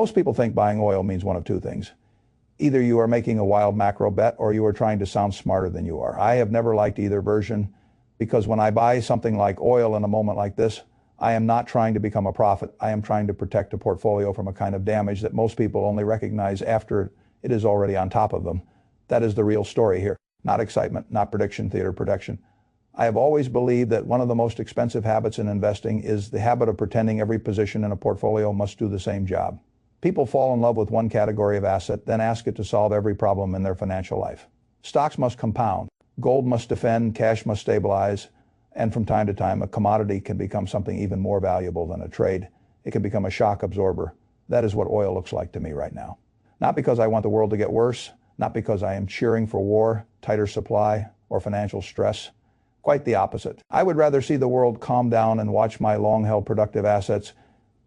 Most people think buying oil means one of two things. Either you are making a wild macro bet or you are trying to sound smarter than you are. I have never liked either version because when I buy something like oil in a moment like this, I am not trying to become a prophet. I am trying to protect a portfolio from a kind of damage that most people only recognize after it is already on top of them. That is the real story here. Not excitement, not prediction theater protection. I have always believed that one of the most expensive habits in investing is the habit of pretending every position in a portfolio must do the same job. People fall in love with one category of asset, then ask it to solve every problem in their financial life. Stocks must compound, gold must defend, cash must stabilize, and from time to time a commodity can become something even more valuable than a trade. It can become a shock absorber. That is what oil looks like to me right now. Not because I want the world to get worse, not because I am cheering for war, tighter supply, or financial stress. Quite the opposite. I would rather see the world calm down and watch my long-held productive assets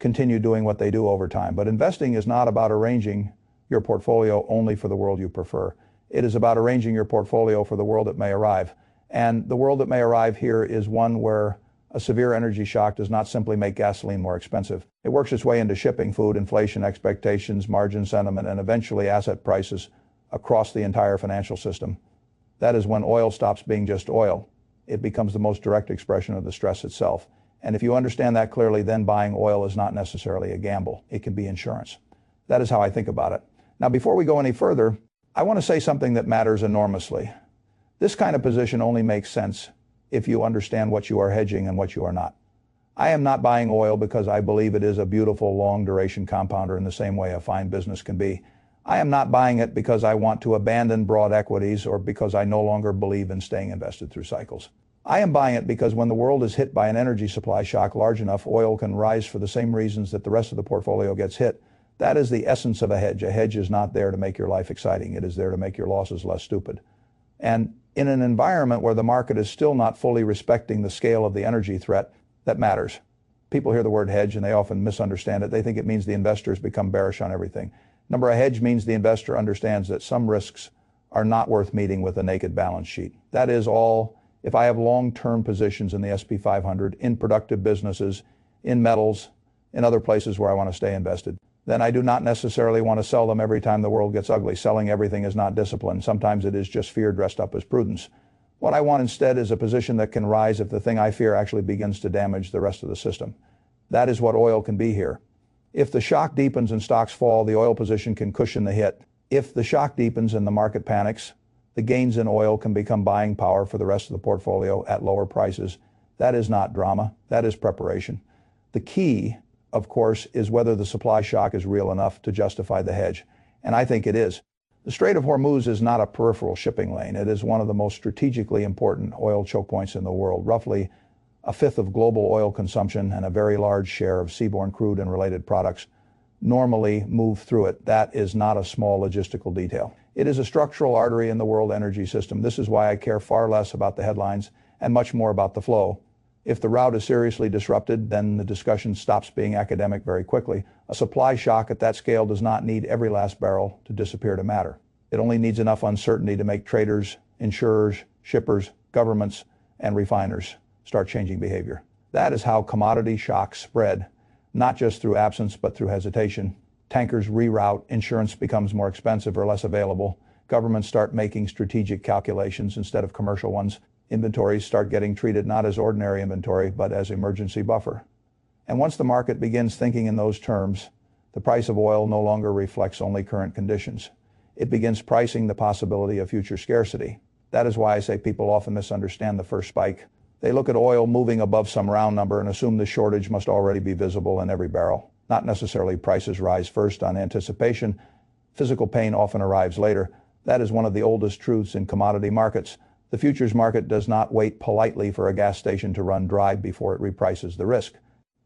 continue doing what they do over time. But investing is not about arranging your portfolio only for the world you prefer. It is about arranging your portfolio for the world that may arrive. And the world that may arrive here is one where a severe energy shock does not simply make gasoline more expensive. It works its way into shipping, food, inflation expectations, margin sentiment, and eventually asset prices across the entire financial system. That is when oil stops being just oil. It becomes the most direct expression of the stress itself. And if you understand that clearly, then buying oil is not necessarily a gamble. It can be insurance. That is how I think about it. Now, before we go any further, I want to say something that matters enormously. This kind of position only makes sense if you understand what you are hedging and what you are not. I am not buying oil because I believe it is a beautiful long-duration compounder in the same way a fine business can be. I am not buying it because I want to abandon broad equities or because I no longer believe in staying invested through cycles. I am buying it because when the world is hit by an energy supply shock large enough, oil can rise for the same reasons that the rest of the portfolio gets hit. That is the essence of a hedge. A hedge is not there to make your life exciting. It is there to make your losses less stupid. And in an environment where the market is still not fully respecting the scale of the energy threat, that matters. People hear the word hedge and they often misunderstand it. They think it means the investors become bearish on everything. Number, a hedge means the investor understands that some risks are not worth meeting with a naked balance sheet. That is all. If I have long-term positions in the S&P 500, in productive businesses, in metals, in other places where I want to stay invested, then I do not necessarily want to sell them every time the world gets ugly. Selling everything is not discipline. Sometimes it is just fear dressed up as prudence. What I want instead is a position that can rise if the thing I fear actually begins to damage the rest of the system. That is what oil can be here. If the shock deepens and stocks fall, the oil position can cushion the hit. If the shock deepens and the market panics, the gains in oil can become buying power for the rest of the portfolio at lower prices. That is not drama. That is preparation. The key, of course, is whether the supply shock is real enough to justify the hedge. And I think it is. The Strait of Hormuz is not a peripheral shipping lane. It is one of the most strategically important oil choke points in the world. Roughly a fifth of global oil consumption and a very large share of seaborne crude and related products normally move through it. That is not a small logistical detail. It is a structural artery in the world energy system. This is why I care far less about the headlines and much more about the flow. If the route is seriously disrupted, then the discussion stops being academic very quickly. A supply shock at that scale does not need every last barrel to disappear to matter. It only needs enough uncertainty to make traders, insurers, shippers, governments, and refiners start changing behavior. That is how commodity shocks spread, not just through absence, but through hesitation. Tankers reroute, insurance becomes more expensive or less available. Governments start making strategic calculations instead of commercial ones. Inventories start getting treated not as ordinary inventory, but as emergency buffer. And once the market begins thinking in those terms, the price of oil no longer reflects only current conditions. It begins pricing the possibility of future scarcity. That is why I say people often misunderstand the first spike. They look at oil moving above some round number and assume the shortage must already be visible in every barrel. Not necessarily. Prices rise first on anticipation. Physical pain often arrives later. That is one of the oldest truths in commodity markets. The futures market does not wait politely for a gas station to run dry before it reprices the risk.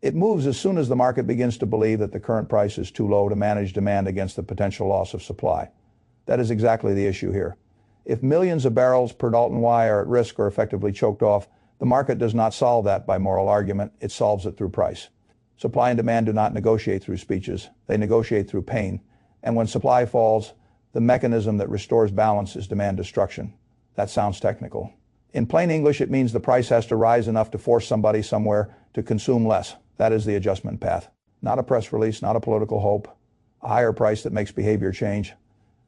It moves as soon as the market begins to believe that the current price is too low to manage demand against the potential loss of supply. That is exactly the issue here. If millions of barrels per Dalton Y are at risk or effectively choked off, the market does not solve that by moral argument. It solves it through price. Supply and demand do not negotiate through speeches. They negotiate through pain. And when supply falls, the mechanism that restores balance is demand destruction. That sounds technical. In plain English, it means the price has to rise enough to force somebody somewhere to consume less. That is the adjustment path. Not a press release, not a political hope. a higher price that makes behavior change.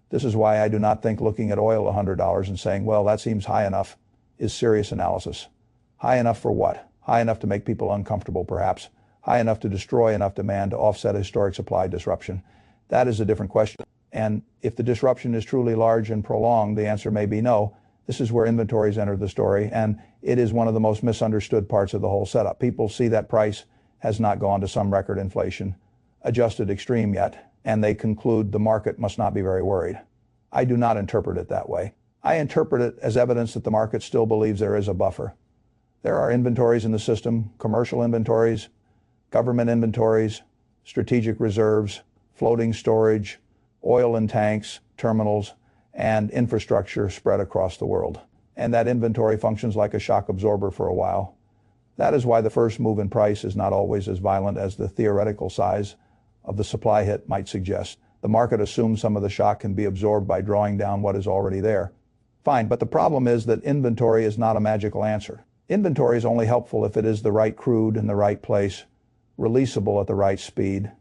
This is why I do not think looking at oil $100 and saying, well, that seems high enough, is serious analysis. High enough for what? High enough to make people uncomfortable, perhaps. High enough to destroy enough demand to offset a historic supply disruption. That is a different question. And if the disruption is truly large and prolonged, the answer may be no. This is where inventories enter the story, and it is one of the most misunderstood parts of the whole setup. People see that price has not gone to some record inflation adjusted extreme yet, and they conclude the market must not be very worried. I do not interpret it that way. I interpret it as evidence that the market still believes there is a buffer. There are inventories in the system, commercial inventories, government inventories, strategic reserves, floating storage, oil in tanks, terminals, and infrastructure spread across the world. And that inventory functions like a shock absorber for a while. That is why the first move in price is not always as violent as the theoretical size of the supply hit might suggest. The market assumes some of the shock can be absorbed by drawing down what is already there. Fine, but the problem is that inventory is not a magical answer. Inventory is only helpful if it is the right crude in the right place, releasable at the right speed,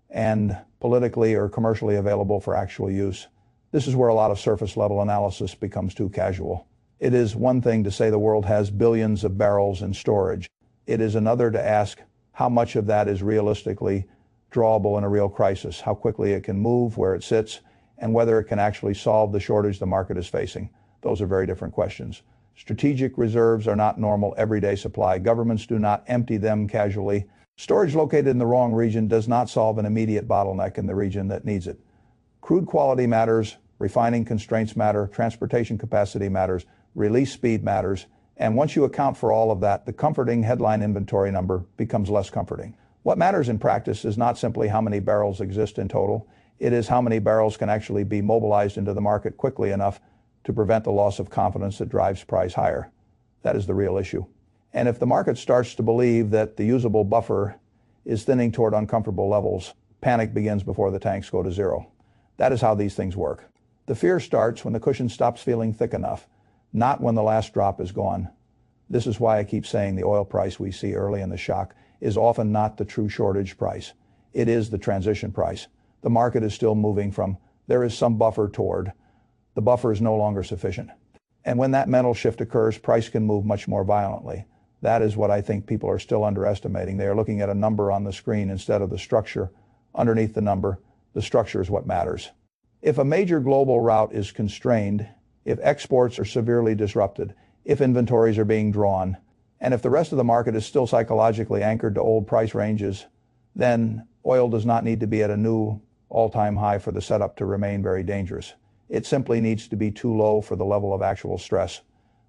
and politically or commercially available for actual use. This is where a lot of surface level analysis becomes too casual. It is one thing to say the world has billions of barrels in storage. It is another to ask how much of that is realistically drawable in a real crisis, how quickly it can move, where it sits, and whether it can actually solve the shortage the market is facing. Those are very different questions. Strategic reserves are not normal everyday supply. Governments do not empty them casually. Storage located in the wrong region does not solve an immediate bottleneck in the region that needs it. Crude quality matters, refining constraints matter, transportation capacity matters, release speed matters, and once you account for all of that, the comforting headline inventory number becomes less comforting. What matters in practice is not simply how many barrels exist in total, it is how many barrels can actually be mobilized into the market quickly enough to prevent the loss of confidence that drives price higher. That is the real issue. And if the market starts to believe that the usable buffer is thinning toward uncomfortable levels, panic begins before the tanks go to zero. That is how these things work. The fear starts when the cushion stops feeling thick enough, not when the last drop is gone. This is why I keep saying the oil price we see early in the shock is often not the true shortage price. It is the transition price. The market is still moving from there is some buffer toward the buffer is no longer sufficient. And when that mental shift occurs, price can move much more violently. That is what I think people are still underestimating. They are looking at a number on the screen instead of the structure underneath the number. The structure is what matters. If a major global route is constrained, if exports are severely disrupted, if inventories are being drawn, and if the rest of the market is still psychologically anchored to old price ranges, then oil does not need to be at a new all-time high for the setup to remain very dangerous. It simply needs to be too low for the level of actual stress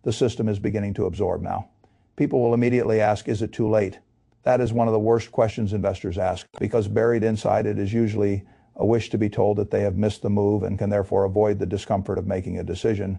the system is beginning to absorb now. People will immediately ask, is it too late? That is one of the worst questions investors ask, because buried inside it is usually a wish to be told that they have missed the move and can therefore avoid the discomfort of making a decision.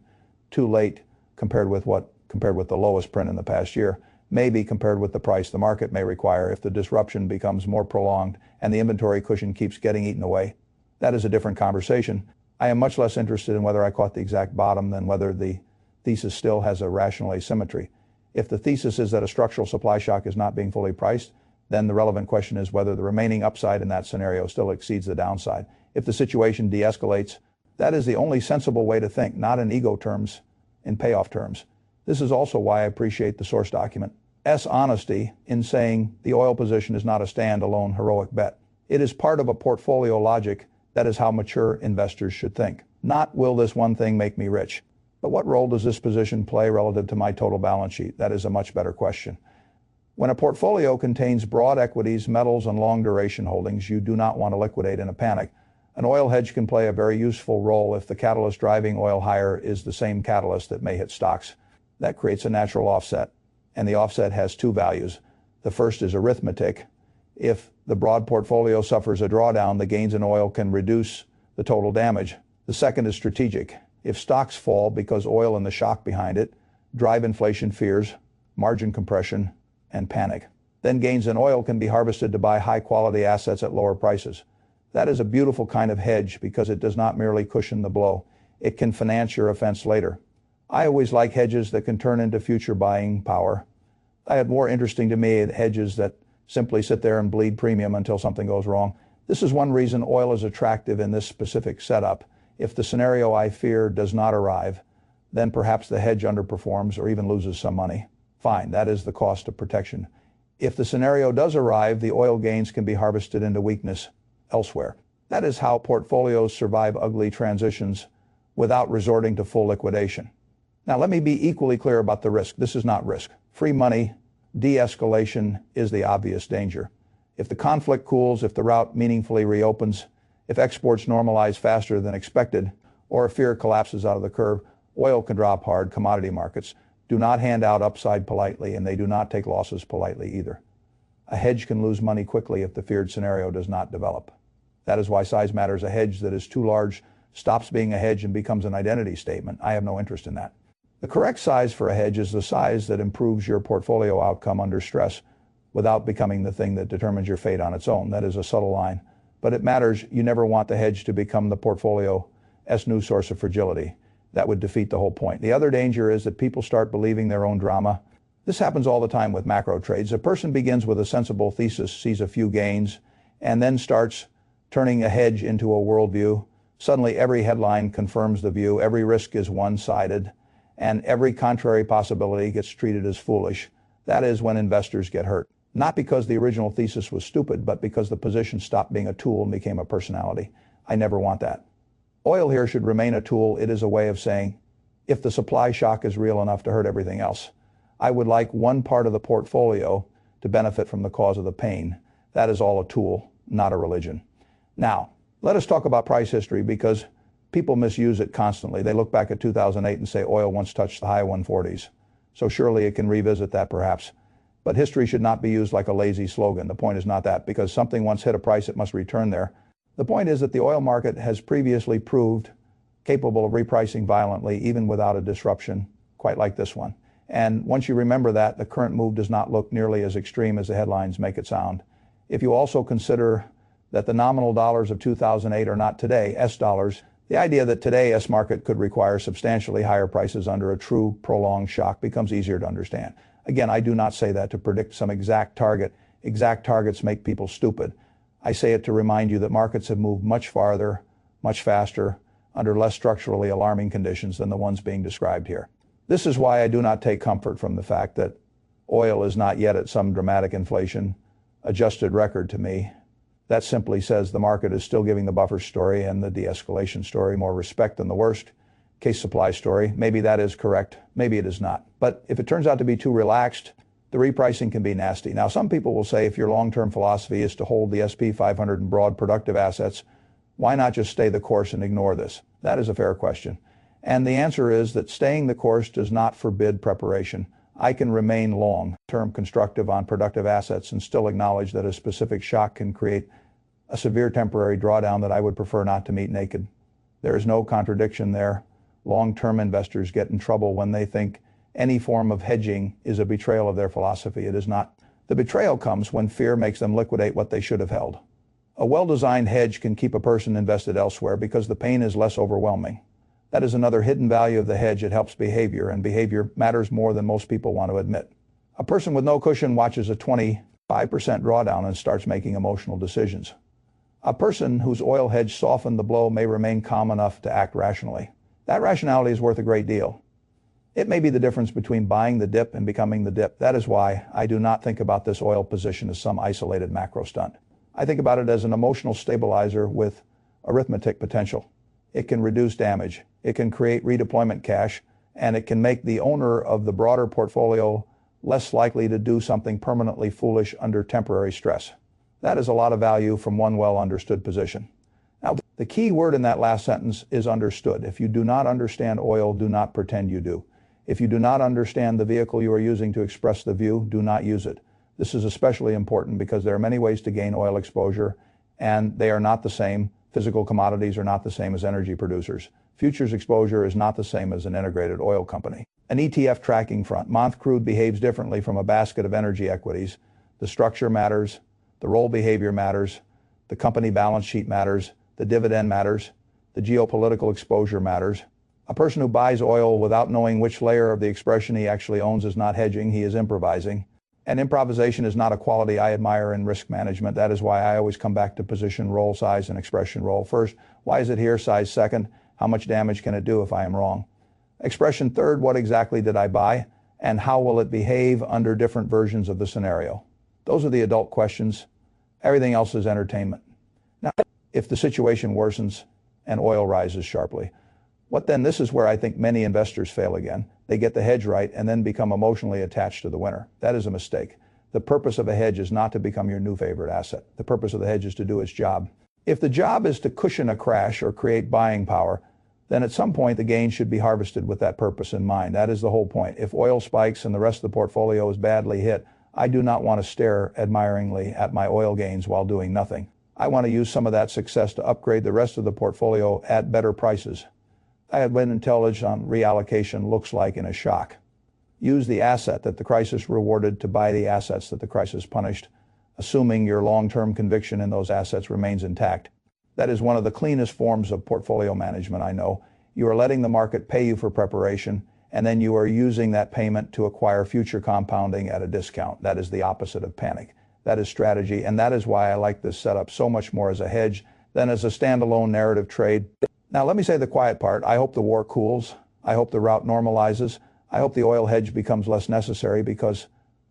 Too late compared with the lowest print in the past year, maybe compared with the price the market may require if the disruption becomes more prolonged and the inventory cushion keeps getting eaten away. That is a different conversation. I am much less interested in whether I caught the exact bottom than whether the thesis still has a rational asymmetry. If the thesis is that a structural supply shock is not being fully priced, then the relevant question is whether the remaining upside in that scenario still exceeds the downside. If the situation de-escalates, that is the only sensible way to think, not in ego terms, in payoff terms. This is also why I appreciate the source document's honesty in saying the oil position is not a standalone heroic bet. It is part of a portfolio logic. That is how mature investors should think. Not, will this one thing make me rich? But what role does this position play relative to my total balance sheet? That is a much better question. When a portfolio contains broad equities, metals, and long duration holdings, you do not want to liquidate in a panic. An oil hedge can play a very useful role if the catalyst driving oil higher is the same catalyst that may hit stocks. That creates a natural offset, and the offset has two values. The first is arithmetic. If the broad portfolio suffers a drawdown, the gains in oil can reduce the total damage. The second is strategic. If stocks fall because oil and the shock behind it drive inflation fears, margin compression, and panic, then gains in oil can be harvested to buy high-quality assets at lower prices. That is a beautiful kind of hedge because it does not merely cushion the blow. It can finance your offense later. I always like hedges that can turn into future buying power. I had more interesting to me hedges that simply sit there and bleed premium until something goes wrong. This is one reason oil is attractive in this specific setup. If the scenario I fear does not arrive, then perhaps the hedge underperforms or even loses some money. Fine, that is the cost of protection. If the scenario does arrive, the oil gains can be harvested into weakness elsewhere. That is how portfolios survive ugly transitions without resorting to full liquidation. Now let me be equally clear about the risk. This is not risk. Free money, de-escalation is the obvious danger. If the conflict cools, if the route meaningfully reopens, if exports normalize faster than expected, or if fear collapses out of the curve, oil can drop hard. Commodity markets do not hand out upside politely, and they do not take losses politely either. A hedge can lose money quickly if the feared scenario does not develop. That is why size matters. A hedge that is too large stops being a hedge and becomes an identity statement. I have no interest in that. The correct size for a hedge is the size that improves your portfolio outcome under stress without becoming the thing that determines your fate on its own. That is a subtle line, but it matters. You never want the hedge to become the portfolio's new source of fragility. That would defeat the whole point. The other danger is that people start believing their own drama. This happens all the time with macro trades. A person begins with a sensible thesis, sees a few gains, and then starts turning a hedge into a worldview. Suddenly every headline confirms the view, every risk is one-sided, and every contrary possibility gets treated as foolish. That is when investors get hurt. Not because the original thesis was stupid, but because the position stopped being a tool and became a personality. I never want that. Oil here should remain a tool. It is a way of saying, if the supply shock is real enough to hurt everything else, I would like one part of the portfolio to benefit from the cause of the pain. That is all a tool, not a religion. Now, let us talk about price history, because people misuse it constantly. They look back at 2008 and say oil once touched the high 140s. So surely it can revisit that perhaps. But history should not be used like a lazy slogan. The point is not that. Because something once hit a price, it must return there. The point is that the oil market has previously proved capable of repricing violently, even without a disruption, quite like this one. And once you remember that, the current move does not look nearly as extreme as the headlines make it sound. If you also consider that the nominal dollars of 2008 are not today S dollars, the idea that today S market could require substantially higher prices under a true prolonged shock becomes easier to understand. Again, I do not say that to predict some exact target. Exact targets make people stupid. I say it to remind you that markets have moved much farther, much faster, under less structurally alarming conditions than the ones being described here. This is why I do not take comfort from the fact that oil is not yet at some dramatic inflation adjusted record to me. That simply says the market is still giving the buffer story and the de-escalation story more respect than the worst case supply story. Maybe that is correct. Maybe it is not. But if it turns out to be too relaxed, the repricing can be nasty. Now, some people will say if your long-term philosophy is to hold the S&P 500 in broad productive assets, why not just stay the course and ignore this? That is a fair question. And the answer is that staying the course does not forbid preparation. I can remain long-term constructive on productive assets and still acknowledge that a specific shock can create a severe temporary drawdown that I would prefer not to meet naked. There is no contradiction there. Long-term investors get in trouble when they think any form of hedging is a betrayal of their philosophy. It is not. The betrayal comes when fear makes them liquidate what they should have held. A well-designed hedge can keep a person invested elsewhere because the pain is less overwhelming. That is another hidden value of the hedge. It helps behavior, and behavior matters more than most people want to admit. A person with no cushion watches a 25% drawdown and starts making emotional decisions. A person whose oil hedge softened the blow may remain calm enough to act rationally. That rationality is worth a great deal. It may be the difference between buying the dip and becoming the dip. That is why I do not think about this oil position as some isolated macro stunt. I think about it as an emotional stabilizer with arithmetic potential. It can reduce damage, it can create redeployment cash, and it can make the owner of the broader portfolio less likely to do something permanently foolish under temporary stress. That is a lot of value from one well-understood position. Now, the key word in that last sentence is understood. If you do not understand oil, do not pretend you do. If you do not understand the vehicle you are using to express the view, do not use it. This is especially important because there are many ways to gain oil exposure, and they are not the same. Physical commodities are not the same as energy producers. Futures exposure is not the same as an integrated oil company. An ETF tracking front. Month crude behaves differently from a basket of energy equities. The structure matters, the role behavior matters, the company balance sheet matters, the dividend matters, the geopolitical exposure matters. A person who buys oil without knowing which layer of the expression he actually owns is not hedging, he is improvising. And improvisation is not a quality I admire in risk management. That is why I always come back to position, roll size, and expression roll first. Why is it here? Size second. How much damage can it do if I am wrong? Expression third. What exactly did I buy? And how will it behave under different versions of the scenario? Those are the adult questions. Everything else is entertainment. Now, if the situation worsens and oil rises sharply, what then? This is where I think many investors fail again. They get the hedge right and then become emotionally attached to the winner. That is a mistake. The purpose of a hedge is not to become your new favorite asset. The purpose of the hedge is to do its job. If the job is to cushion a crash or create buying power, then at some point the gain should be harvested with that purpose in mind. That is the whole point. If oil spikes and the rest of the portfolio is badly hit, I do not want to stare admiringly at my oil gains while doing nothing. I want to use some of that success to upgrade the rest of the portfolio at better prices. I had been intelligent on reallocation looks like in a shock. Use the asset that the crisis rewarded to buy the assets that the crisis punished, assuming your long-term conviction in those assets remains intact. That is one of the cleanest forms of portfolio management I know. You are letting the market pay you for preparation, and then you are using that payment to acquire future compounding at a discount. That is the opposite of panic. That is strategy, and that is why I like this setup so much more as a hedge than as a standalone narrative trade. Now, let me say the quiet part. I hope the war cools. I hope the rout normalizes. I hope the oil hedge becomes less necessary because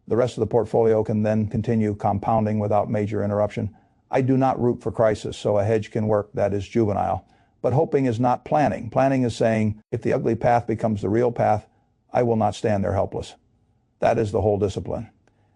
the rest of the portfolio can then continue compounding without major interruption. I do not root for crisis, so a hedge can work. That is juvenile. But hoping is not planning. Planning is saying, if the ugly path becomes the real path, I will not stand there helpless. That is the whole discipline.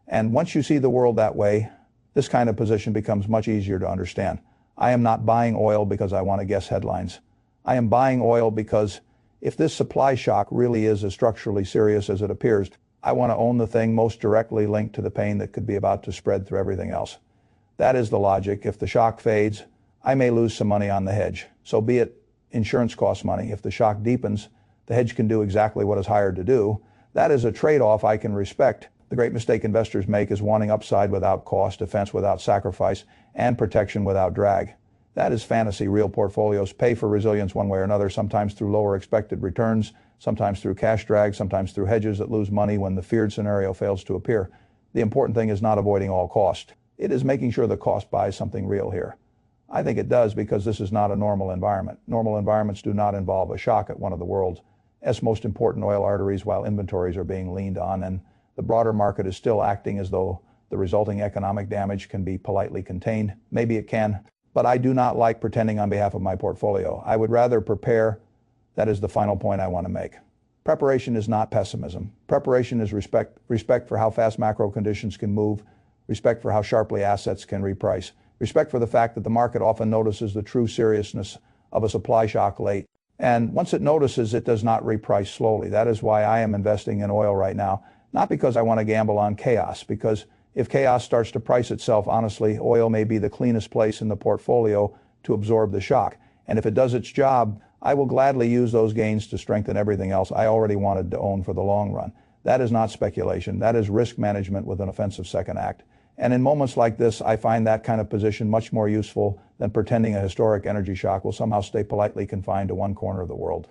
And once you see the world that way, this kind of position becomes much easier to understand. I am not buying oil because I want to guess headlines. I am buying oil because if this supply shock really is as structurally serious as it appears, I want to own the thing most directly linked to the pain that could be about to spread through everything else. That is the logic. If the shock fades, I may lose some money on the hedge. So be it. Insurance costs money. If the shock deepens, the hedge can do exactly what it's hired to do. That is a trade-off I can respect. The great mistake investors make is wanting upside without cost, defense without sacrifice, and protection without drag. That is fantasy. Real portfolios pay for resilience one way or another, sometimes through lower expected returns, sometimes through cash drag, sometimes through hedges that lose money when the feared scenario fails to appear. The important thing is not avoiding all cost. It is making sure the cost buys something real here. I think it does because this is not a normal environment. Normal environments do not involve a shock at one of the world's most important oil arteries while inventories are being leaned on and the broader market is still acting as though the resulting economic damage can be politely contained. Maybe it can. But I do not like pretending on behalf of my portfolio. I would rather prepare. That is the final point I want to make. Preparation is not pessimism. Preparation is respect for how fast macro conditions can move, respect for how sharply assets can reprice, respect for the fact that the market often notices the true seriousness of a supply shock late. And once it notices, it does not reprice slowly. That is why I am investing in oil right now, not because I want to gamble on chaos, because if chaos starts to price itself, honestly, oil may be the cleanest place in the portfolio to absorb the shock. And if it does its job, I will gladly use those gains to strengthen everything else I already wanted to own for the long run. That is not speculation. That is risk management with an offensive second act. And in moments like this, I find that kind of position much more useful than pretending a historic energy shock will somehow stay politely confined to one corner of the world.